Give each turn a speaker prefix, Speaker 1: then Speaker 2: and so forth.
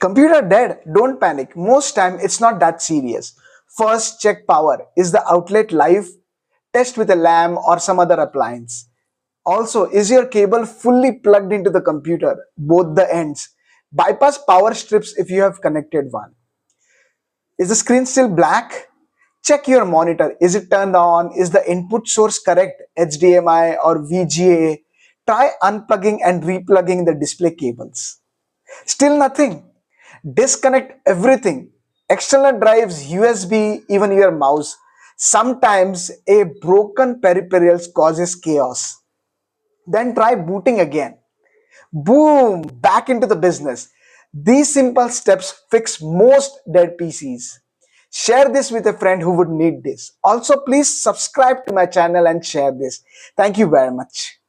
Speaker 1: Computer dead, don't panic. Most time it's not that serious. First check power. Is the outlet live? Test with a lamp or some other appliance. Also, is your cable fully plugged into the computer, both the ends? Bypass power strips if you have connected one. Is the screen still black? Check your monitor. Is it turned on? Is the input source correct? HDMI or VGA? Try unplugging and replugging the display cables. Still nothing? Disconnect everything. External drives, USB, even your mouse. Sometimes a broken peripherals causes chaos. Then try booting again. Boom, back into the business. These simple steps fix most dead PCs. Share this with a friend who would need this. Also, please subscribe to my channel and share this. Thank you very much.